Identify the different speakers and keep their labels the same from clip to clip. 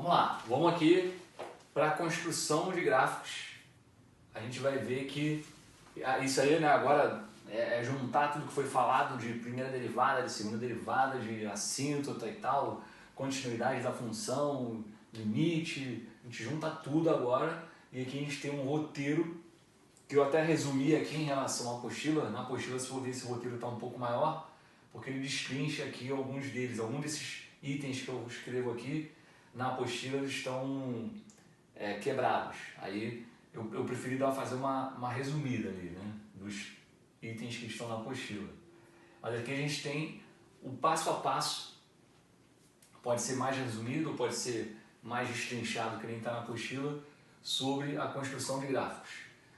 Speaker 1: Vamos lá, vamos aqui para a construção de gráficos. A gente vai ver que isso aí, né, agora é juntar tudo que foi falado de primeira derivada, de segunda derivada, de assíntota e tal, continuidade da função, limite, a gente junta tudo agora e aqui a gente tem um roteiro que eu até resumi aqui em relação à apostila. Na apostila, se for ver, esse roteiro está um pouco maior, porque ele destrincha aqui alguns deles, alguns desses itens que eu escrevo aqui na apostila eles estão quebrados. Aí eu preferi fazer uma resumida ali, né, dos itens que estão na apostila. Mas aqui a gente tem o passo a passo, pode ser mais resumido, pode ser mais destrinchado que nem está na apostila, sobre a construção de gráficos.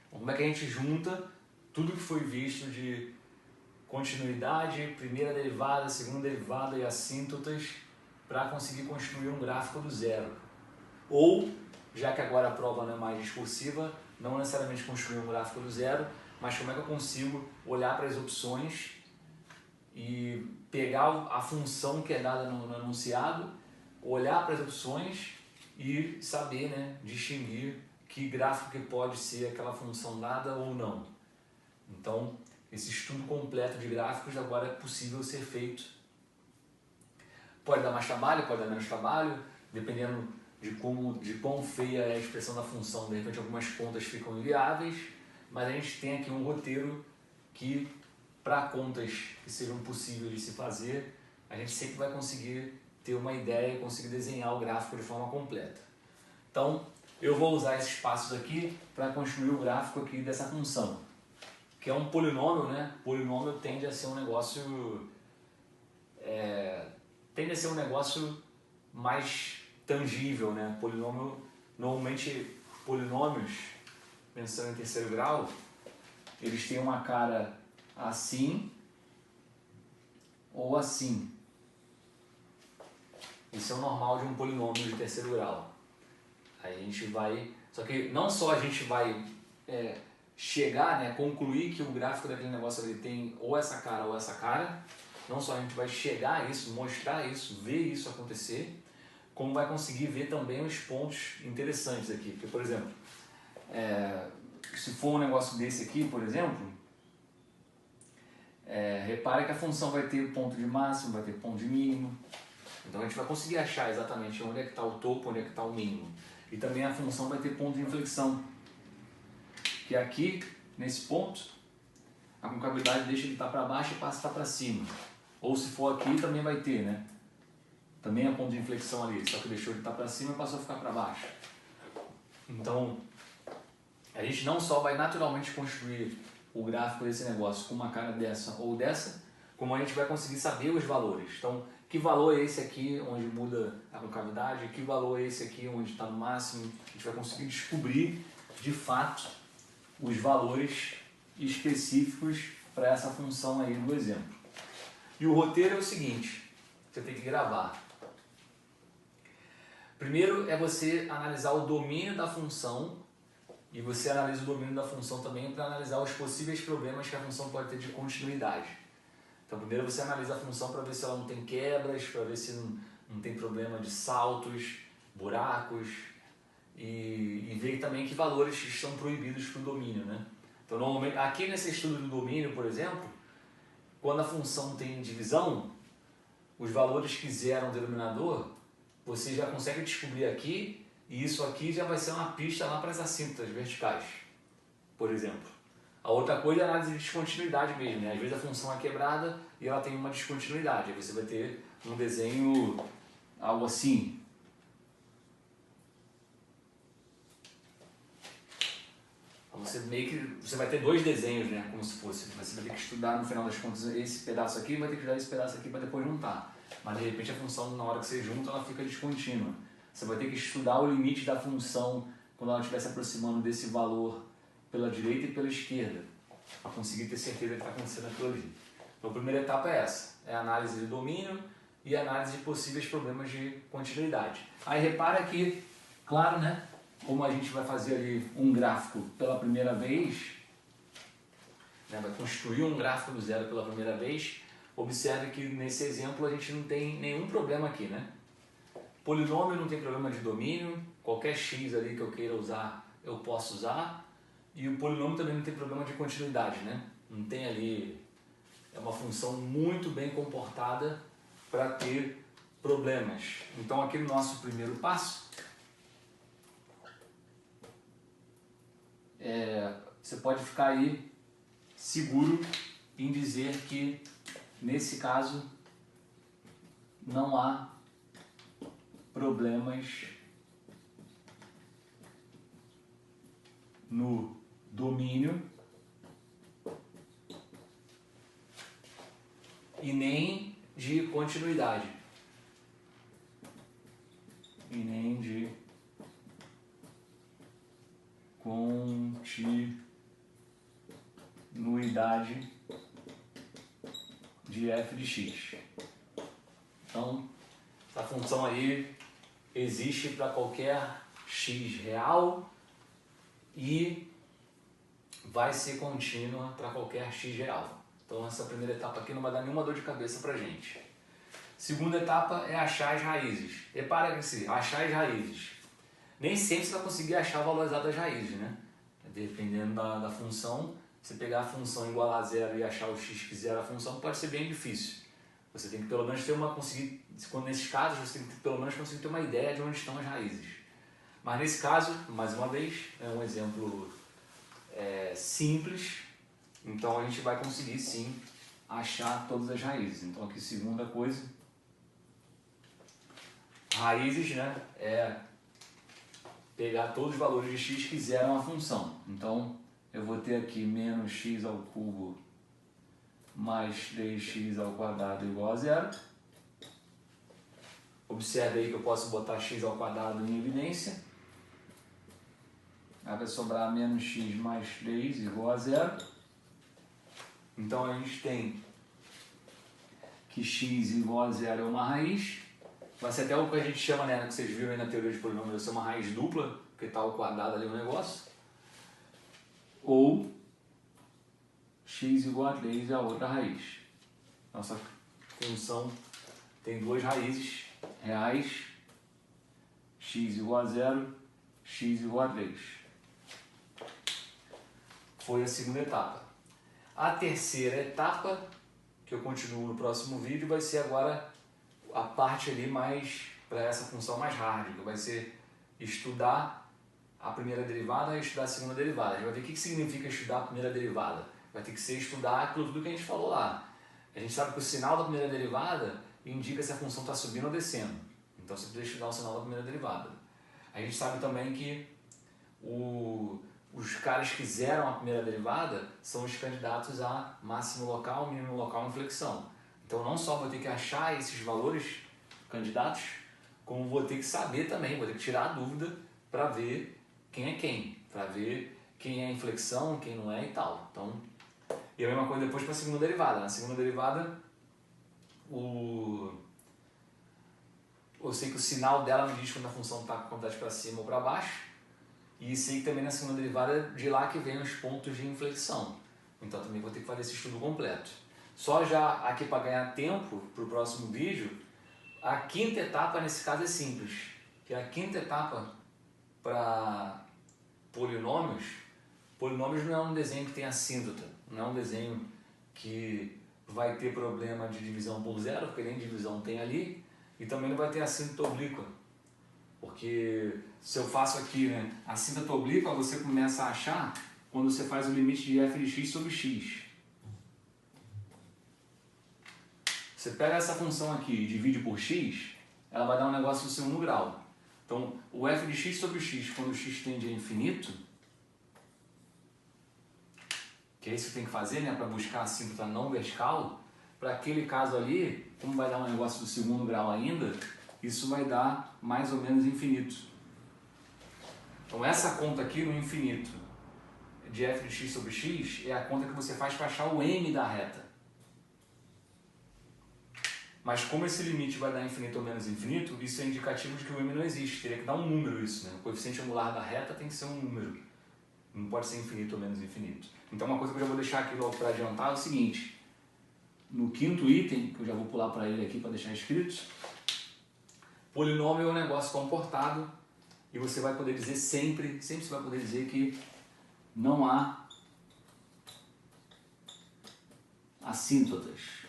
Speaker 1: Então, como é que a gente junta tudo que foi visto de continuidade, primeira derivada, segunda derivada e assíntotas para conseguir construir um gráfico do zero. Ou, já que agora a prova não é mais discursiva, não necessariamente construir um gráfico do zero, mas como é que eu consigo olhar para as opções e pegar a função que é dada no enunciado, olhar para as opções e saber, né, distinguir que gráfico que pode ser aquela função dada ou não. Então, esse estudo completo de gráficos agora é possível ser feito. Pode dar mais trabalho, pode dar menos trabalho, dependendo de quão feia é a expressão da função. De repente algumas contas ficam inviáveis, mas a gente tem aqui um roteiro que, para contas que sejam possíveis de se fazer, a gente sempre vai conseguir ter uma ideia e conseguir desenhar o gráfico de forma completa. Então, eu vou usar esses passos aqui para construir o gráfico aqui dessa função, que é um polinômio, né? Polinômio tende a ser um negócio mais tangível, né? Polinômio, normalmente polinômios, pensando em terceiro grau, eles têm uma cara assim ou assim. Isso é o normal de um polinômio de terceiro grau. Aí a gente vai, só que não só a gente vai chegar, né, concluir que o gráfico daquele negócio ali tem ou essa cara, não só a gente vai chegar a isso, mostrar isso, ver isso acontecer, como vai conseguir ver também os pontos interessantes aqui. Porque, por exemplo, se for um negócio desse aqui, por exemplo, repare que a função vai ter ponto de máximo, vai ter ponto de mínimo. Então a gente vai conseguir achar exatamente onde é que está o topo, onde é que está o mínimo. E também a função vai ter ponto de inflexão, que aqui, nesse ponto, a concavidade deixa de estar para baixo e passa a estar para cima. Ou se for aqui, também vai ter, né? Também é ponto de inflexão ali, só que deixou de estar para cima e passou a ficar para baixo. Então, a gente não só vai naturalmente construir o gráfico desse negócio com uma cara dessa ou dessa, como a gente vai conseguir saber os valores. Então, que valor é esse aqui onde muda a concavidade? Que valor é esse aqui onde está no máximo? A gente vai conseguir descobrir, de fato, os valores específicos para essa função aí do exemplo. E o roteiro é o seguinte, você tem que gravar. Primeiro é você analisar o domínio da função e você analisa o domínio da função também para analisar os possíveis problemas que a função pode ter de continuidade. Então primeiro você analisa a função para ver se ela não tem quebras, para ver se não tem problema de saltos, buracos e ver também que valores estão proibidos para o domínio, né? Então normalmente, aqui nesse estudo do domínio, por exemplo, quando a função tem divisão, os valores que zeram o denominador, você já consegue descobrir aqui, e isso aqui já vai ser uma pista lá para as assíntotas verticais, por exemplo. A outra coisa é a análise de descontinuidade mesmo, né? Às vezes a função é quebrada e ela tem uma descontinuidade, aí você vai ter um desenho, algo assim. Você vai ter dois desenhos, né? Como se fosse. Você vai ter que estudar no final das contas esse pedaço aqui, vai ter que estudar esse pedaço aqui para depois juntar. Mas de repente a função, na hora que você junta, ela fica descontínua. Você vai ter que estudar o limite da função quando ela estiver se aproximando desse valor pela direita e pela esquerda, para conseguir ter certeza que está acontecendo aquilo ali. Então a primeira etapa é essa, é a análise de domínio e a análise de possíveis problemas de continuidade. Aí repara que, claro, né, como a gente vai fazer ali um gráfico pela primeira vez, né, vai construir um gráfico do zero pela primeira vez, observe que nesse exemplo a gente não tem nenhum problema aqui, né? Polinômio não tem problema de domínio, qualquer x ali que eu queira usar, eu posso usar. E o polinômio também não tem problema de continuidade, né? Não tem ali... É uma função muito bem comportada para ter problemas. Então aqui no nosso primeiro passo, você pode ficar aí seguro em dizer que nesse caso não há problemas no domínio e nem de continuidade. E nem de continuidade de f de x. Então, essa função aí existe para qualquer x real e vai ser contínua para qualquer x real. Então essa primeira etapa aqui não vai dar nenhuma dor de cabeça para a gente. Segunda etapa é achar as raízes. Repara que se achar as raízes, nem sempre você vai conseguir achar o valor exato das raízes, né? Dependendo da função, você pegar a função igual a zero e achar o x que zera a função pode ser bem difícil. Você tem que pelo menos ter nesses casos, você tem que pelo menos conseguir ter uma ideia de onde estão as raízes. Mas nesse caso, mais uma vez, é um exemplo simples, então a gente vai conseguir sim achar todas as raízes. Então aqui segunda coisa, raízes, né, é pegar todos os valores de x que zeram a função. Então eu vou ter aqui menos x ao cubo mais 3x ao quadrado igual a zero. Observe aí que eu posso botar x ao quadrado em evidência. Aí vai sobrar menos x mais 3 igual a zero. Então a gente tem que x igual a zero é uma raiz. Vai ser até o que a gente chama, né, que vocês viram aí na teoria de polinômios, vai ser uma raiz dupla, porque está ao quadrado ali o negócio. Ou x igual a 3 é a outra raiz. Nossa função tem duas raízes reais, x igual a zero, x igual a 3. Foi a segunda etapa. A terceira etapa, que eu continuo no próximo vídeo, vai ser agora a parte ali mais, para essa função mais hard, que vai ser estudar a primeira derivada e estudar a segunda derivada. A gente vai ver o que significa estudar a primeira derivada. Vai ter que ser estudar aquilo tudo que a gente falou lá. A gente sabe que o sinal da primeira derivada indica se a função está subindo ou descendo. Então você precisa estudar o sinal da primeira derivada. A gente sabe também que os caras que zeram a primeira derivada são os candidatos a máximo local, mínimo local e inflexão. Então não só vou ter que achar esses valores candidatos, como vou ter que saber também, vou ter que tirar a dúvida para ver quem é quem, para ver quem é inflexão, quem não é e tal. Então, e a mesma coisa depois para a segunda derivada. Na segunda derivada, eu sei que o sinal dela me diz quando a função está com a quantidade para cima ou para baixo, e sei que também na segunda derivada de lá que vem os pontos de inflexão. Então também vou ter que fazer esse estudo completo. Só já aqui para ganhar tempo para o próximo vídeo, a quinta etapa nesse caso é simples, que a quinta etapa para polinômios não é um desenho que tem assíntota, não é um desenho que vai ter problema de divisão por zero, porque nem divisão tem ali, e também não vai ter assíntota oblíqua, porque se eu faço aqui, né, assíntota oblíqua, você começa a achar quando você faz o limite de f de x sobre x. Você pega essa função aqui e divide por x, ela vai dar um negócio do segundo grau. Então, o f de x sobre x, quando o x tende a infinito, que é isso que tem que fazer, né, para buscar a assíntota não vertical, para aquele caso ali, como vai dar um negócio do segundo grau ainda, isso vai dar mais ou menos infinito. Então essa conta aqui no infinito de f de x sobre x é a conta que você faz para achar o m da reta. Mas como esse limite vai dar infinito ou menos infinito, isso é indicativo de que o m não existe. Teria que dar um número isso, né? O coeficiente angular da reta tem que ser um número. Não pode ser infinito ou menos infinito. Então uma coisa que eu já vou deixar aqui logo para adiantar é o seguinte. No quinto item, que eu já vou pular para ele aqui para deixar escrito, Polinômio é um negócio comportado e você vai poder dizer sempre você vai poder dizer que não há assíntotas.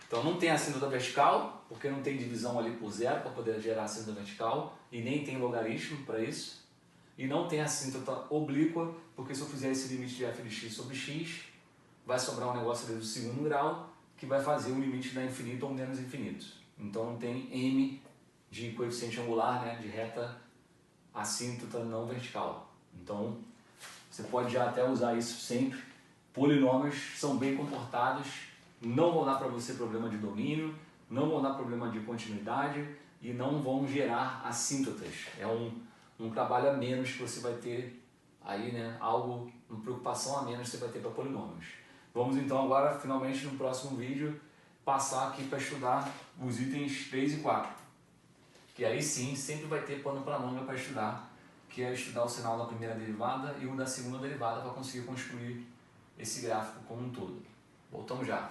Speaker 1: Então não tem assíntota vertical, porque não tem divisão ali por zero para poder gerar assíntota vertical, e nem tem logaritmo para isso. E não tem assíntota oblíqua, porque se eu fizer esse limite de f de x sobre x, vai sobrar um negócio ali do segundo grau, que vai fazer o limite da infinito ou menos infinito. Então não tem m de coeficiente angular, né, de reta assíntota não vertical. Então você pode já até usar isso sempre. Polinômios são bem comportados, não vão dar para você problema de domínio, não vão dar problema de continuidade e não vão gerar assíntotas. É um trabalho a menos que você vai ter aí, né, algo, uma preocupação a menos que você vai ter para polinômios. Vamos então agora, finalmente, no próximo vídeo, passar aqui para estudar os itens 3 e 4. Que aí sim, sempre vai ter pano para manga para estudar, que é estudar o sinal da primeira derivada e o da segunda derivada para conseguir construir esse gráfico como um todo. Voltamos já.